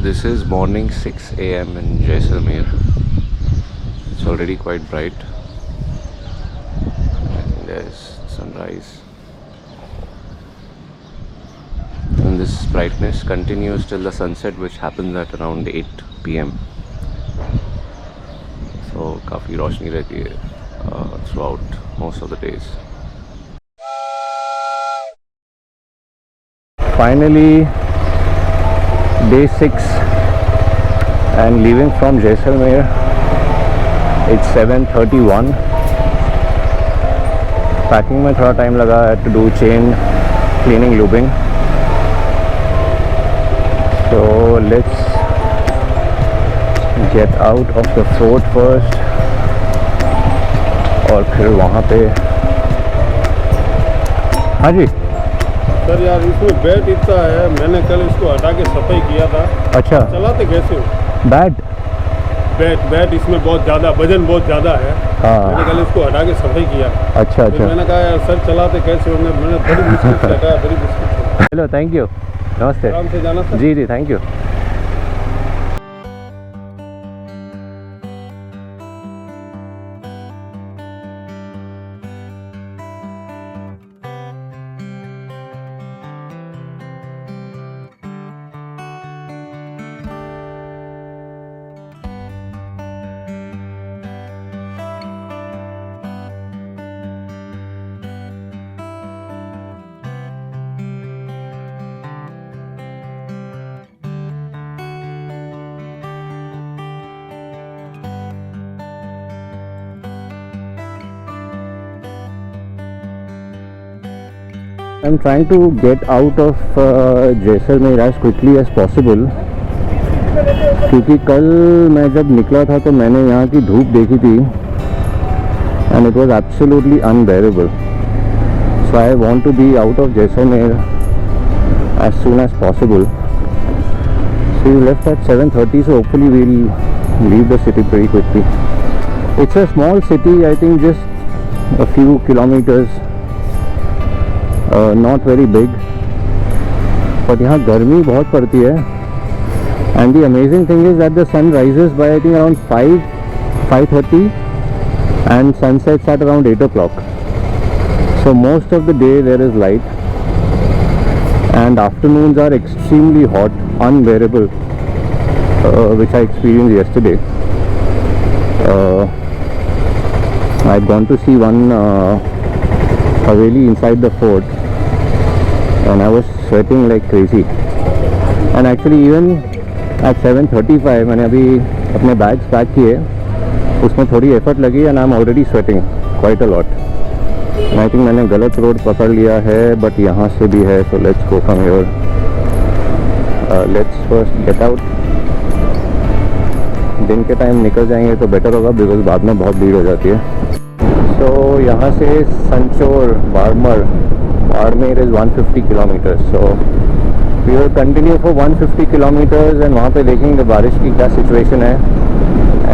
This is morning 6 a.m. in Jaisalmer. It's already quite bright. And there's sunrise. And this brightness continues till the sunset, which happens at around 8 p.m. So काफ़ी रोशनी रहती है throughout most of the days. Finally, day 6 and leaving from Jaisalmer. It's 7:31. Packing में थोड़ा time लगा. I had to do chain cleaning, lubing. So let's get out of the fort first और फिर वहाँ पे. हाँ जी सर यार, इसमें बैट इतना है, मैंने कल इसको हटा के सफाई किया था. अच्छा, चलाते कैसे हो? बैट इसमें बहुत ज़्यादा वजन, बहुत ज़्यादा है. हाँ, मैंने कल इसको हटा के सफाई किया. अच्छा. मैंने कहा यार सर चलाते कैसे होंगे, मैंने बड़ी मुश्किल से हटाया, बड़ी मुश्किल से. हेलो, थैंक यू, नमस्ते. आराम से जाना सर. जी, thank you. I'm trying to get out of Jaisalmer as quickly as possible, क्योंकि कल मैं जब निकला था तो मैंने यहाँ की धूप देखी थी and it was absolutely unbearable. So I want to be out of Jaisalmer as soon as possible. So we left at 7:30, so hopefully we'll leave the city pretty quickly. It's a small city, I think just a few kilometers. Not very big, but यहाँ गर्मी बहुत पड़ती है. And the amazing thing is that the sun rises by I think around 5:30 and sunsets at around 8 o'clock. So most of the day there is light, and afternoons are extremely hot, unbearable, which I experienced yesterday. I'd gone to see one haveli inside the fort, and I was sweating like crazy. And actually even at 7:35 मैंने अभी अपने bags pack किए, उसमें थोड़ी effort लगी and I'm already sweating quite a lot. And I think मैंने गलत road पकड़ लिया है, बट यहाँ से भी है. So let's go from here. Let's first get out. दिन के टाइम निकल जाएंगे तो बेटर होगा, बिकॉज बाद में बहुत भीड़ हो जाती है. So यहाँ से संचोर Barmer is 150 kilometers. So we will continue for 150 kilometers and वहाँ पे देखेंगे बारिश की क्या सिचुएशन है,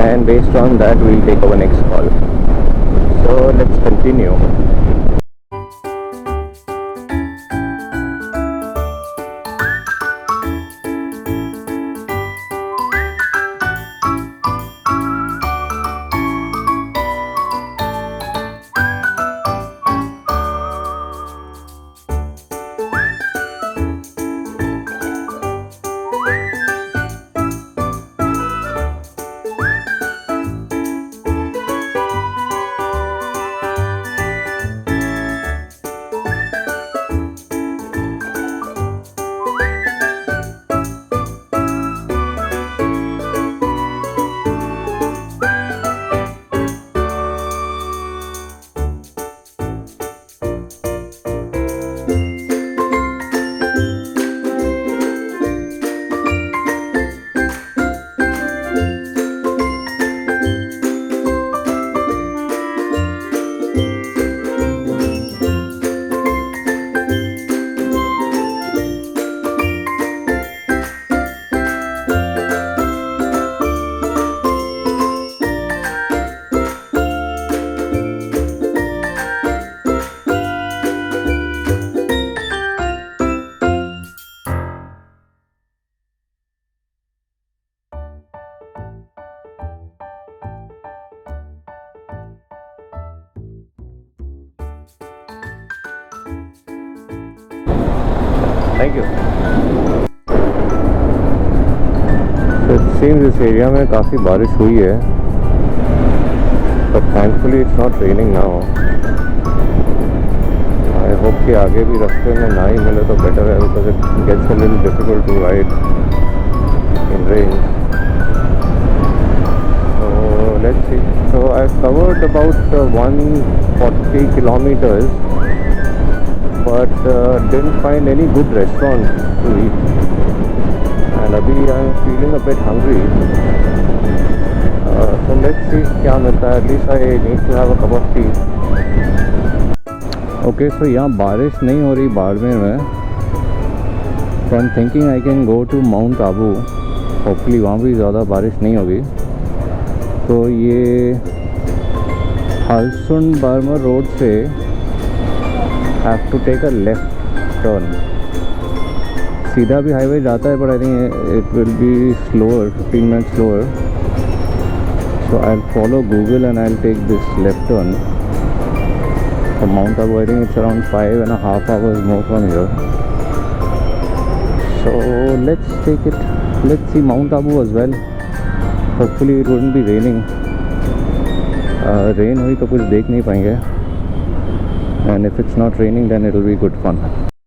and based on that we'll take our next call. So let's continue. Thank you. It seems इस एरिया में काफ़ी बारिश हुई है, but thankfully it's not raining now. I hope कि आगे भी रास्ते में ना ही मिले तो बेटर है, because it gets a little difficult to ride in rain. So let's see. So I've covered about 140 kilometers, but didn't find any good restaurant to eat. And abhi I'm feeling a bit hungry. So let's see क्या मिलता है. At least I need to have a cup of tea. Okay, so यहाँ बारिश नहीं हो रही बाड़मेर में. So I'm thinking I can go to Mount Abu. Hopefully वहाँ भी ज़्यादा बारिश नहीं होगी. तो ये हलसुन बार्मर रोड से have to take a left turn. सीधा भी हाईवे जाता है, but I think it will be slower, 15 minute slower. So I will follow Google and I will take this left turn from Mount Abu. I think it's around 5.5 hours more from here. So let's take it. Let's see Mount Abu as well. Hopefully it wouldn't be raining. Rain हुई तो कुछ देख नहीं पाएंगे. And if it's not raining, then it will be good fun.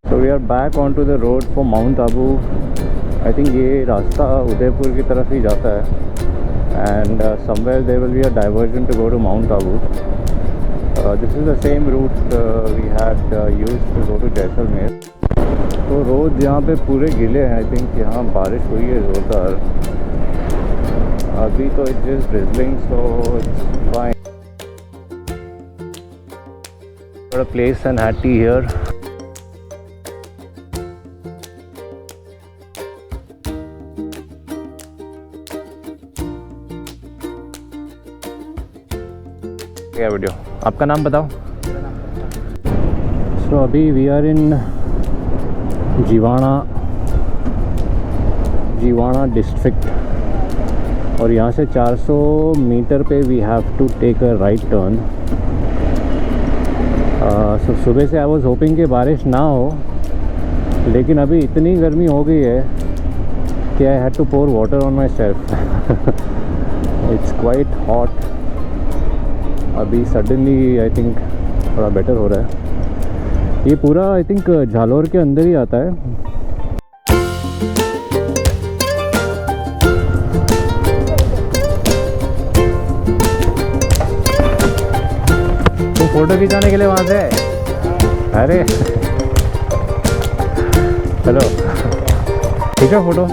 So we are back onto the road for Mount Abu. I think ये रास्ता उदयपुर की तरफ ही जाता है. And somewhere there will be a diversion to go to Mount Abu. This is the same route we had used to go to Jaisalmer. तो road यहाँ पे पूरे गिले हैं. I think यहाँ बारिश हुई है ज़ोरदार. अभी तो it's just drizzling, so it's fine. got a place and had tea here. क्या वीडियो, आपका नाम बताओ. सो अभी we are in Jiwana district, और यहाँ से 400 मीटर पे we have to take a right turn. So सुबह से आई वाज होपिंग कि बारिश ना हो, लेकिन अभी इतनी गर्मी हो गई है कि I had to pour water on myself. It's quite hot. अभी सडनली आई थिंक थोड़ा बेटर हो रहा है. ये पूरा आई थिंक झालोर के अंदर ही आता है. फोटो खिंचाने के लिए वहाँ से. अरे हेलो, खींचो photo.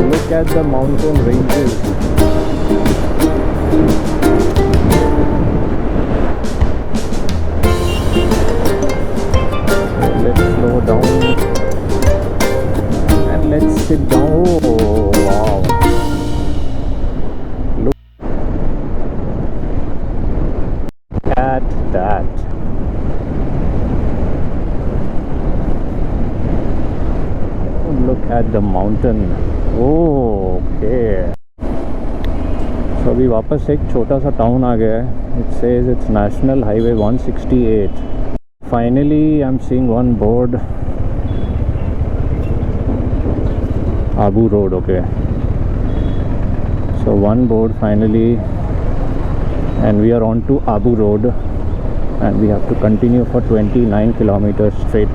Look at the mountain ranges. Let's slow down and let's sit down. Oh, wow. Look at that. Look at the mountain. Okay. So अभी वापस एक छोटा सा टाउन आ गया है. It says it's National Highway 168. Finally, I'm seeing one board. Abu Road. Okay. So one board finally, and we are on to Abu Road, and we have to continue for 29 kilometers straight.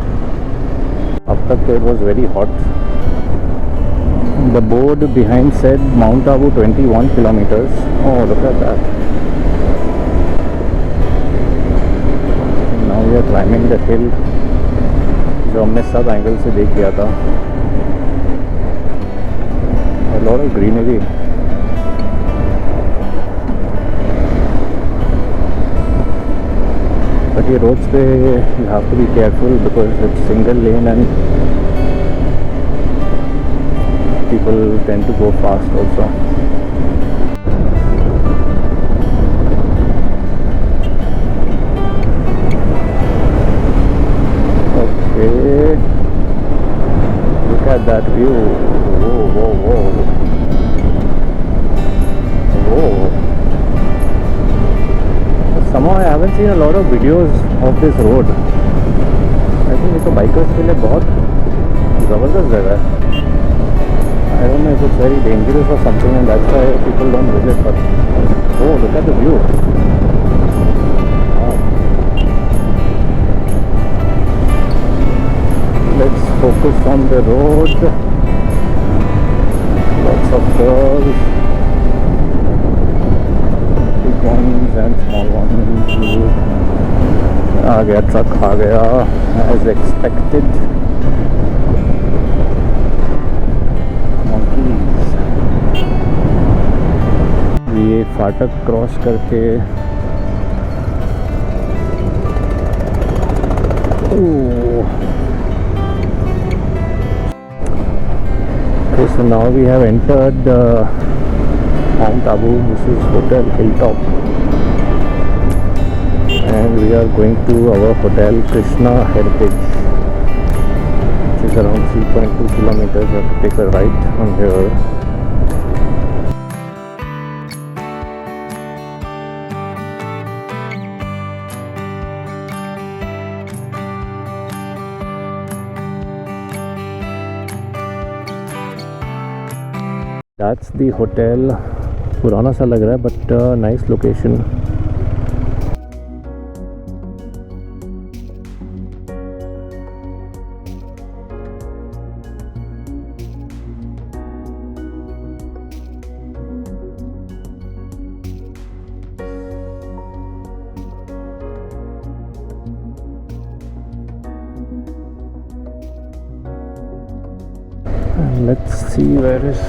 अब तक तो it was very hot. The board behind said Mount Abu 21 kilometers. Oh, look at that. Now we are climbing the hill जो हमने सब angle से देख लिया था. A lot of greenery. But ये roads पे you have to be careful because it's single lane and people tend to go fast also. Okay, look at that view. Whoa, whoa, whoa. Whoa. Somehow I haven't seen a lot of videos of this road. I think it's a bikers के लिए बहुत ज़बरदस्त जगह है. I don't know if it's very dangerous or something and that's why people don't visit, but oh, look at the view. Wow. Let's focus on the road. Lots of curves, big ones and small ones. आ गया truck, आ गया as expected. ये फाटक cross करके okay, so now we have entered Mount Abu. This is Hotel Hilltop and we are going to our Hotel Krishna Heritage, which is around 3.2 kilometers. We have to take a right from here. That's the hotel. पुराना सा लग रहा है but nice location. Let's see where is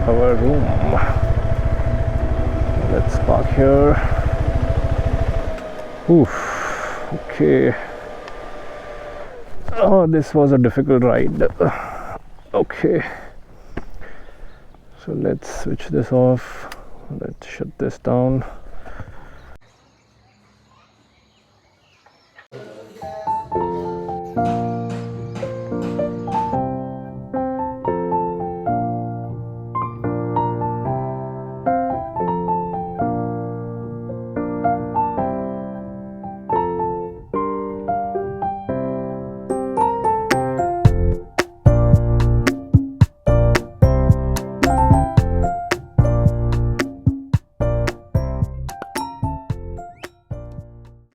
our room. Let's park here. Oof. Okay. Oh, this was a difficult ride. Okay. So let's switch this off. Let's shut this down.